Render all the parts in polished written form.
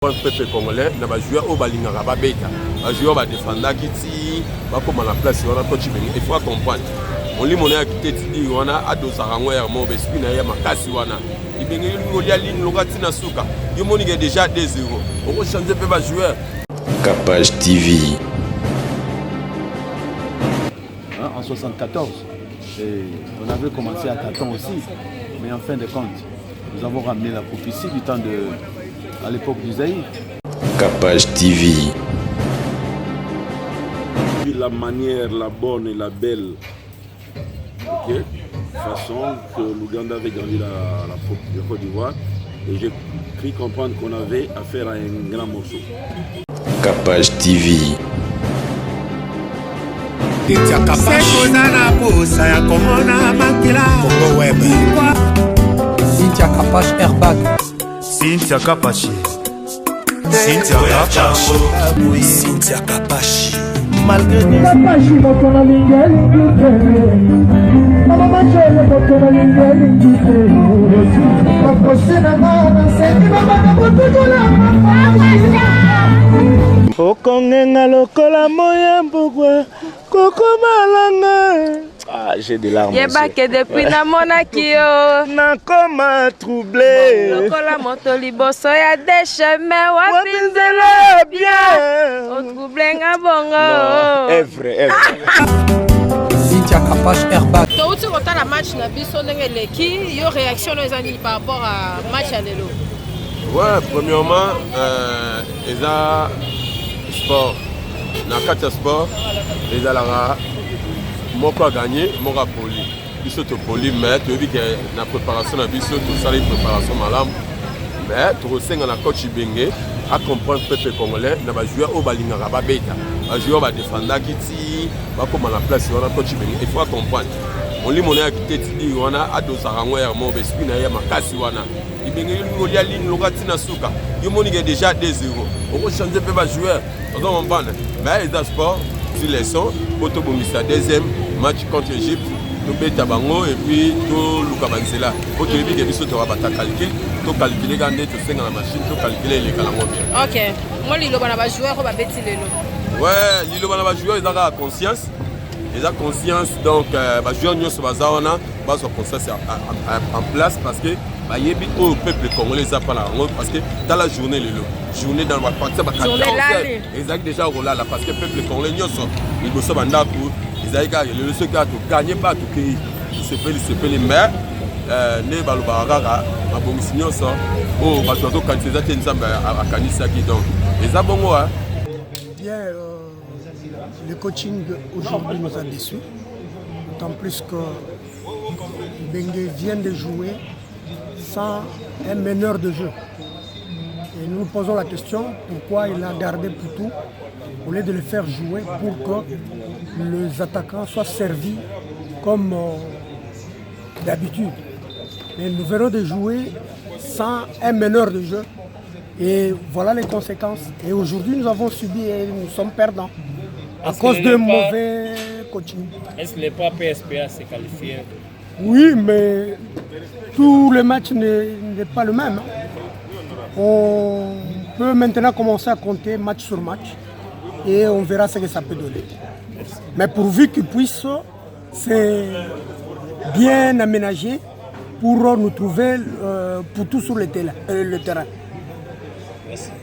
Peuple congolais, na joueur au balingaka babeta, joueur ba défendre kiti, ba comme la place wana coach bengi. Il faut comprendre. On lit monnaie quitté tidi wana adosa rango ya mo bespi na ya makasi wana. Ibengi ngolia ligne lokati na suka. Yo moni déjà 2-0. On va changer peu ba joueur. Capage TV. En 74, on avait commencé à tâtons aussi, mais en fin de compte, nous avons ramené la prophétie du temps de à l'époque du Zaïre. Capage TV. La manière, la bonne et la belle façon que l'Ouganda avait gagné la Côte d'Ivoire. Et j'ai cru comprendre qu'on avait affaire à un grand morceau. Capage TV. Cynthia Capache Airbag. Cynthia Capache. Cynthia Capache. Cynthia Capache. Malgré Okongenga lokola moya mbugwe koko malanga. Ah, j'ai des larmes. Yebake depuis na monaki yo. Nakoma troublé. Lokola moto liboso ya des chemins Wapinzela bien. O troublé nga bongo. Est vrai. Cynthia Capache Airbag. Touti kotala match na biso ndenge leki yo réaction ezali par rapport à match à lelo. Ouais, premièrement, eza sport. Na kati ya sport, eza la moko a gagné, moko a poli. Biso to poli, mais tu dis que na préparation na biso tout ça les préparation malam. Mais tu ressens na coach Bengue à comprendre peuple congolais na ba joueur au balingaka ba beta. Ba joueur ba défendre kiti, ba comme la place wana coach Bengue. Il faut comprendre. On lit monnaie quitté tidi wana adosa rango ya mo bespi na ya makasi wana. Ibengi ngolia ligne lokati na suka. Yo moni déjà 2-0. On va changer peu ba joueur. On va comprendre. Mais les sports sur les sons, Poto Bomissa deuxième match contre l'Égypte, nous bêta bango et puis tout Lukabanzela. Poto Ebi que biso to rabata calcul, to calculer gandé to senga la machine, to calculer les calango bien. OK. Moi lilo bana ba joueur ko ba beti lelo. Ouais, lilo bana ba joueur ils ont conscience. Ils ont conscience donc ba joueur nyonso bazaona, ba so conscience en place parce que ba yebi au peuple congolais ça pas la parce que dans la journée lelo journée dans la partie ba 14 ils ont déjà roulé là parce que peuple congolais nyonso il go so banda ku ils ont gagné le ce gars to gagner pas tout pays c'est pas les maires ne balobara ba bongisi nyonso oh ba to kanisa te nzamba a kanisa qui donc les abongo hein. Bien, le coaching aujourd'hui nous a déçus, d'autant plus que Bengue vient de jouer sans un meneur de jeu. Et nous nous posons la question pourquoi il a gardé Poutou au lieu de le faire jouer pour que les attaquants soient servis comme d'habitude. Mais nous venons de jouer sans un meneur de jeu. Et voilà les conséquences. Et aujourd'hui, nous avons subi et nous sommes perdants à cause de mauvais coaching. Est-ce que les pas PSPA s'est qualifié? Oui, mais tout le match n'est pas le même. On peut maintenant commencer à compter match sur match et on verra ce que ça peut donner. Mais pourvu qu'ils puissent, c'est bien aménagé pour nous trouver pour tout sur le terrain.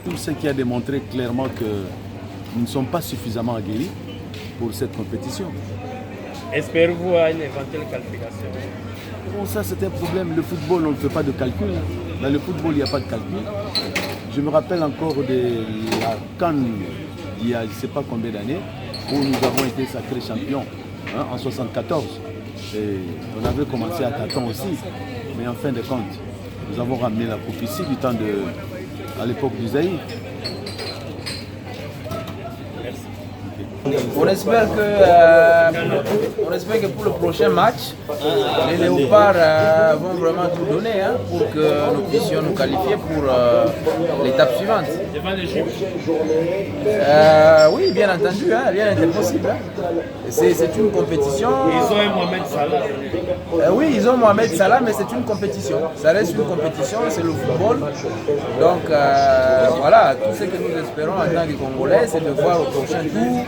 Tout ce qui a démontré clairement que nous ne sommes pas suffisamment aguerris pour cette compétition. Espérez-vous une éventuelle qualification? Bon, ça c'est un problème. Le football, on ne fait pas de calcul. Dans le football, il n'y a pas de calcul. Je me rappelle encore de la CAN il y a je ne sais pas combien d'années où nous avons été sacrés champions en 74. Et on avait commencé à tâtons aussi. Mais en fin de compte, nous avons ramené la prophétie du temps de à l'époque du Zaïre. Merci. Okay. On espère que pour le prochain match, les Léopards vont vraiment tout donner pour que nous puissions nous qualifier pour l'étape suivante. Oui, bien entendu, rien n'est impossible. C'est une compétition. Ils ont un Mohamed Salah. Oui, ils ont Mohamed Salah, mais c'est une compétition. Ça reste une compétition, c'est le football. Donc voilà, tout ce que nous espérons en tant que Congolais, c'est de voir au prochain tour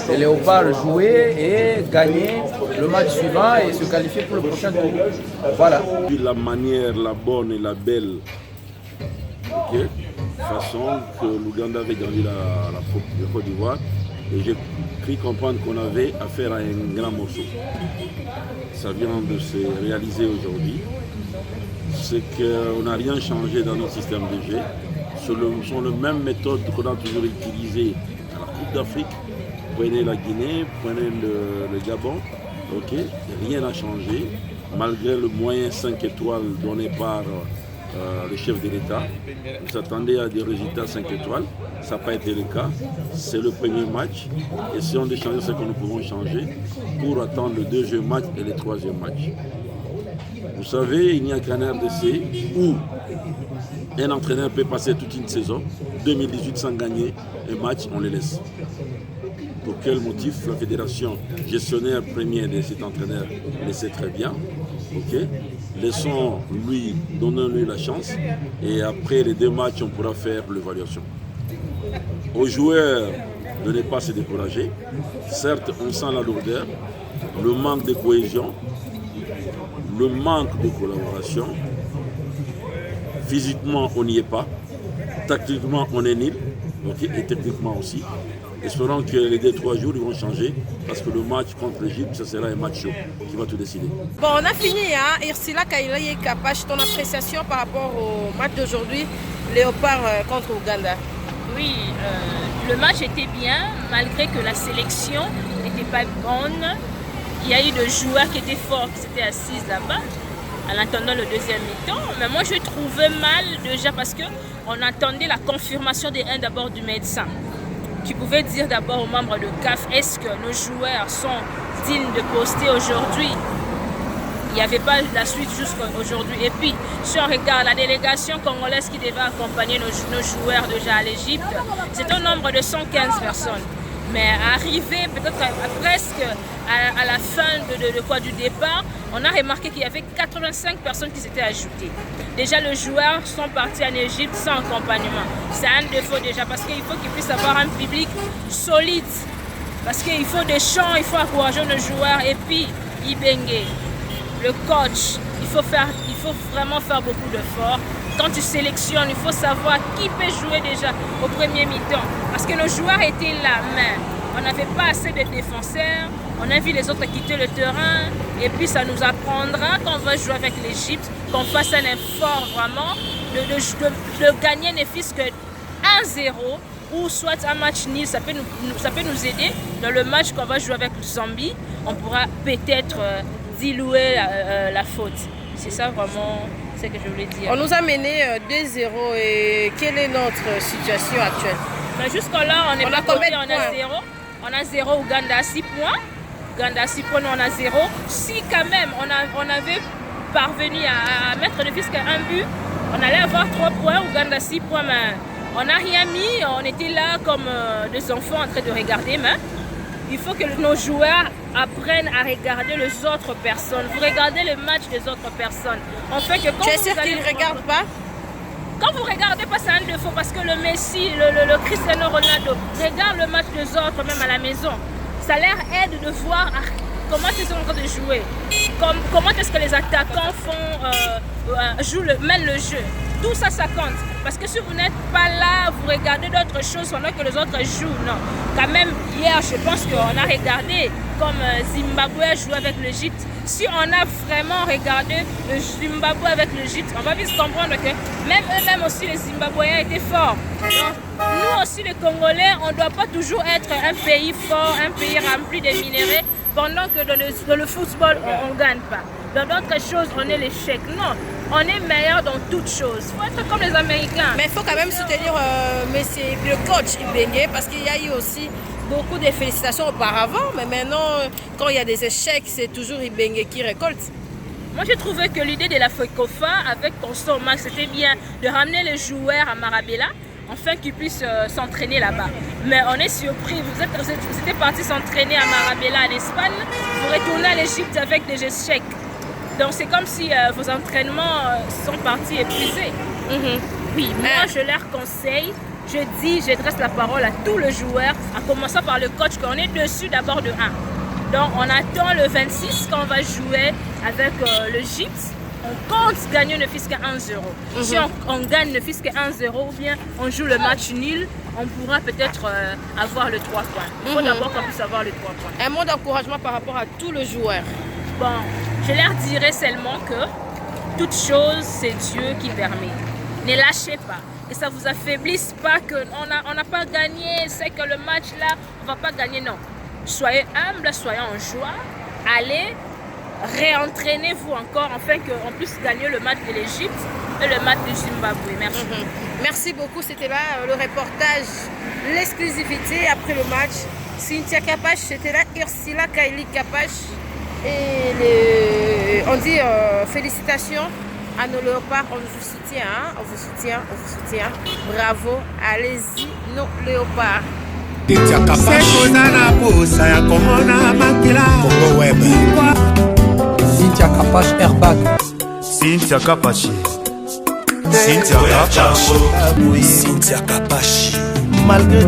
les Léopards jouer et gagner le match suivant et se qualifier pour le prochain tour. Voilà. La manière, la bonne et la belle façon que l'Ouganda avait gagné la Côte d'Ivoire, et j'ai cru comprendre qu'on avait affaire à un grand morceau. Ça vient de se réaliser aujourd'hui. C'est qu'on n'a rien changé dans notre système de jeu. Ce sont les mêmes méthodes qu'on a toujours utilisées à la Coupe d'Afrique. Prenez la Guinée, prenez le Gabon, rien n'a changé, malgré le moyen 5 étoiles donné par le chef de l'État. On s'attendait à des résultats 5 étoiles, ça n'a pas été le cas. C'est le premier match, essayons de changer ce que nous pouvons changer pour attendre le deuxième match et le troisième match. Vous savez, il n'y a qu'un RDC où un entraîneur peut passer toute une saison, 2018 sans gagner un match, on le laisse. Pour quel motif? La fédération gestionnaire première de cet entraîneur le sait très bien. Laissons-lui, donnons-lui la chance et après les 2 matchs, on pourra faire l'évaluation. Aux joueurs de ne pas se décourager. Certes, on sent la lourdeur, le manque de cohésion, le manque de collaboration. Physiquement, on n'y est pas. Tactiquement, on est nul. Et techniquement aussi. Espérons que les 2-3 jours ils vont changer parce que le match contre l'Égypte, ce sera un match chaud qui va tout décider. Bon, on a fini, Irsila Kaïlaye Kapache, ton appréciation par rapport au match d'aujourd'hui, Léopard contre Ouganda. Oui, le match était bien, malgré que la sélection n'était pas bonne. Il y a eu des joueurs qui étaient forts, qui s'étaient assis là-bas en attendant le deuxième mi-temps. Mais moi, je trouvais mal déjà parce qu'on attendait la confirmation d'abord du médecin, qui pouvait dire d'abord aux membres de CAF, est-ce que nos joueurs sont dignes de poster aujourd'hui? Il n'y avait pas la suite jusqu'à aujourd'hui. Et puis, si on regarde la délégation congolaise qui devait accompagner nos joueurs déjà à l'Égypte, c'est un nombre de 115 personnes. Mais arrivé peut-être presque à la fin du départ, on a remarqué qu'il y avait 85 personnes qui s'étaient ajoutées. Déjà, les joueurs sont partis en Égypte sans accompagnement. C'est un défaut déjà parce qu'il faut qu'ils puissent avoir un public solide. Parce qu'il faut des chants, il faut encourager nos joueurs. Et puis, Ibenge, le coach, il faut vraiment faire beaucoup d'efforts. Quand tu sélectionnes, il faut savoir qui peut jouer déjà au premier mi-temps. Parce que nos joueurs étaient là, mais on n'avait pas assez de défenseurs. On a vu les autres quitter le terrain. Et puis ça nous apprendra quand on va jouer avec l'Égypte, qu'on fasse un effort vraiment de gagner ne fût-ce que 1-0 ou soit un match nul. Ça peut nous aider. Dans le match qu'on va jouer avec le Zambie, on pourra peut-être diluer la faute. C'est ça vraiment ce que je voulais dire. On nous a mené 2-0 et quelle est notre situation actuelle? Jusqu'à-là, on n'est pas combien, on a 0. On a 0, Ouganda 6 points. Ouganda 6 points, nous on a 0. Si quand même on avait parvenu à mettre le fisc un but, on allait avoir 3 points, Ouganda 6 points, mais on n'a rien mis. On était là comme des enfants en train de regarder, mais il faut que nos joueurs apprennent à regarder les autres personnes. Vous regardez le match des autres personnes. On fait que quand tu es sûr qu'ils ne regardent pas? Quand vous ne regardez pas, c'est un défaut parce que le Messi, le Cristiano Ronaldo regarde le match des autres, même à la maison. Ça leur aide de voir comment ils sont en train de jouer. Comment est-ce que les attaquants mènent le jeu. Tout ça, ça compte. Parce que si vous n'êtes pas là, vous regardez d'autres choses pendant que les autres jouent. Non. Quand même, hier, je pense qu'on a regardé comme Zimbabwe joue avec l'Égypte. Si on a vraiment regardé le Zimbabwe avec l'Égypte, on va vite comprendre que même eux-mêmes aussi, les Zimbabwéens étaient forts. Donc, nous aussi, les Congolais, on ne doit pas toujours être un pays fort, un pays rempli de minéraux, pendant que dans le football, on ne gagne pas. Dans d'autres choses, on est l'échec. Non, on est meilleur dans toutes choses. Il faut être comme les Américains. Mais il faut quand même soutenir le coach Ibenge parce qu'il y a eu aussi beaucoup de félicitations auparavant. Mais maintenant, quand il y a des échecs, c'est toujours Ibenge qui récolte. Moi, j'ai trouvé que l'idée de la FECOFA avec Constant Max, c'était bien de ramener les joueurs à Marabella, afin qu'ils puissent s'entraîner là-bas. Mais on est surpris, vous étiez parti s'entraîner à Marabella en Espagne, vous retournez à l'Égypte avec des échecs. Donc c'est comme si vos entraînements sont partis épuisés. Oui, moi je leur conseille, je dresse la parole à tous les joueurs, en commençant par le coach, qu'on est dessus d'abord de 1. Donc on attend le 26 quand on va jouer avec l'Égypte. On compte gagner ne fût-ce qu'à 1-0. Si on gagne ne fût-ce qu'à 1-0 ou bien on joue le match nul, on pourra peut-être avoir le 3 points. Il faut d'abord qu'on puisse avoir les 3 points. Un mot d'encouragement par rapport à tous les joueurs. Bon, je leur dirais seulement que toute chose, c'est Dieu qui permet. Ne lâchez pas. Que ça ne vous affaiblisse pas, qu'on n'a pas gagné, c'est que le match là, on ne va pas gagner. Non. Soyez humbles, soyez en joie. Allez, réentraînez-vous encore afin qu'on puisse gagner le match de l'Égypte et le match du Zimbabwe. Merci. Merci beaucoup. C'était là le reportage, l'exclusivité après le match. Cynthia Kapash, c'était là Ursula Kaili Kapash. Et on dit félicitations à nos léopards. On vous soutient, hein? On vous soutient, on vous soutient. Bravo, allez-y, nos léopards. Cynthia Kapash Airbag. Cynthia Kapashi. Cynthia Kapashi. Malgré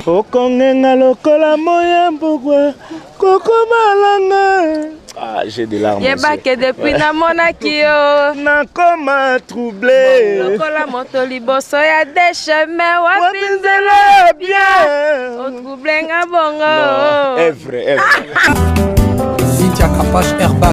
Okongenga lokola moya mbugwa koko malanga. Ah, j'ai des larmes. Yebake depuis na monaki yo. Nakoma troublé. Lokola moto liboso ya desheme wapinzela bien. O trouble nga bongo. Evre. Cynthia Kapash Airbag.